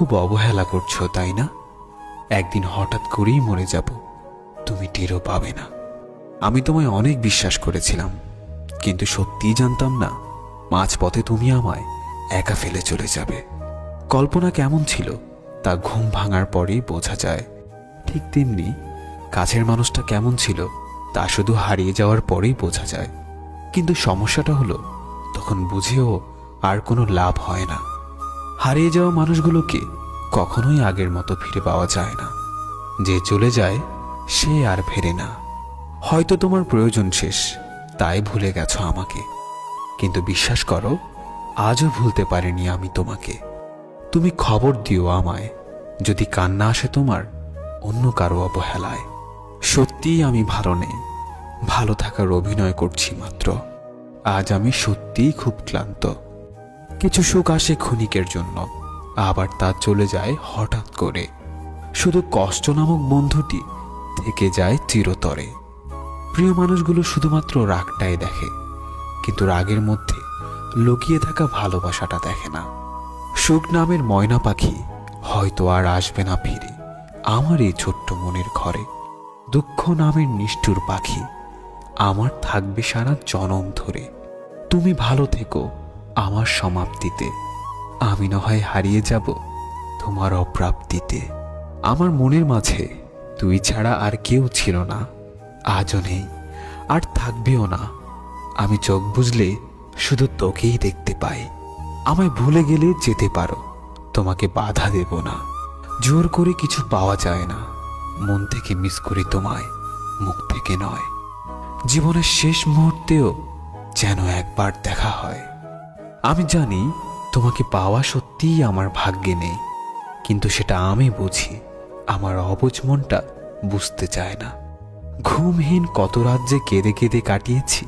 খুব অবহেলা করছো, তাই না? একদিন হঠাৎ করেই মরে যাব, তুমি টেরও পাবে না। আমি তোমায় অনেক বিশ্বাস করেছিলাম, কিন্তু সত্যিই জানতাম না মাঝপথে তুমি আমায় একা ফেলে চলে যাবে। কল্পনা কেমন ছিল তা ঘুম ভাঙার পরেই বোঝা যায়, ঠিক তেমনি কাছের মানুষটা কেমন ছিল তা শুধু হারিয়ে যাওয়ার পরেই বোঝা যায়। কিন্তু সমস্যাটা হলো, তখন বুঝেও আর কোনো লাভ হয় না। হারিয়ে যাওয়া মানুষগুলোকে কখনোই আগের মতো ফিরে পাওয়া যায় না। যে চলে যায় সে আর ফেরে না। হয়তো তোমার প্রয়োজন শেষ, তাই ভুলে গেছো আমাকে, কিন্তু বিশ্বাস করো, আজও ভুলতে পারিনি আমি তোমাকে। তুমি খবর দিও আমায় যদি কান্না আসে তোমার অন্য কারো অবহেলায়। সত্যিই আমি ভালো নেই, ভালো থাকার অভিনয় করছি মাত্র। আজ আমি সত্যিই খুব ক্লান্ত। কিছু সুখ আসে ক্ষণিকের জন্য, আবার তা চলে যায় হঠাৎ করে। শুধু কষ্ট নামক বন্ধুটি থেকে যায় চিরতরে। প্রিয় মানুষগুলো শুধুমাত্র রাগটাই দেখে, কিন্তু রাগের মধ্যে লুকিয়ে থাকা ভালোবাসাটা দেখে না। সুখ নামের ময়না পাখি হয়তো আর আসবে না ফিরে আমার এই ছোট্ট মনের ঘরে। দুঃখ নামের নিষ্ঠুর পাখি আমার থাকবে সারা জনম ধরে। তুমি ভালো থেকো আমার সমাপ্তিতে, আমি না হয় হারিয়ে যাব তোমার অপ্রাপ্তিতে। আমার মনের মাঝে তুই ছাড়া আর কেউ ছিল না, আজও নেই আর থাকবেও না। আমি চোখ বুঝলে শুধু তোকেই দেখতে পাই। আমায় ভুলে গেলে যেতে পারো, তোমাকে বাধা দেব না। জোর করে কিছু পাওয়া যায় না, মন থেকে মিস করি তোমায়, মুখ থেকে নয়। জীবনের শেষ মুহূর্তেও যেন একবার দেখা হয়। আমি জানি তোমাকে পাওয়া সত্যিই আমার ভাগ্যে নেই, কিন্তু সেটা আমি বুঝি, আমার অবুঝ মনটা বুঝতে চায় না। ঘুমহীন কত রাত যে কেঁদে কেঁদে কাটিয়েছি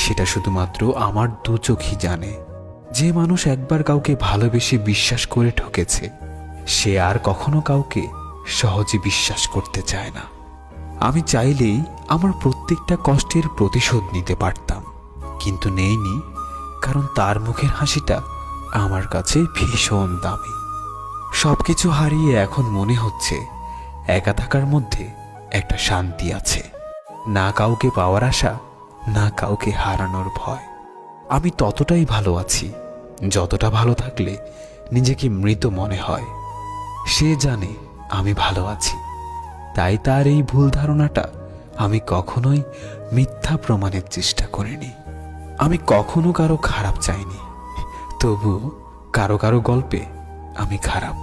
সেটা শুধুমাত্র আমার দু চোখই জানে। যে মানুষ একবার কাউকে ভালোবেসে বিশ্বাস করে ঠকেছে, সে আর কখনো কাউকে সহজে বিশ্বাস করতে চায় না। আমি চাইলেই আমার প্রত্যেকটা কষ্টের প্রতিশোধ নিতে পারতাম, কিন্তু নেইনি, কারণ তার মুখের হাসিটা আমার কাছে ভীষণ দামি। সবকিছু হারিয়ে এখন মনে হচ্ছে একা থাকার মধ্যে একটা শান্তি আছে। না কাউকে পাওয়ার আশা, না কাউকে হারানোর ভয়। আমি ততটাই ভালো আছি যতটা ভালো থাকলে নিজেকে মৃত মনে হয়। সে জানে আমি ভালো আছি, তাই তার এই ভুল ধারণাটা আমি কখনোই মিথ্যা প্রমাণের চেষ্টা করিনি। আমি কখনো কারো খারাপ চাইনি, তবু কারো কারো গল্পে আমি খারাপ।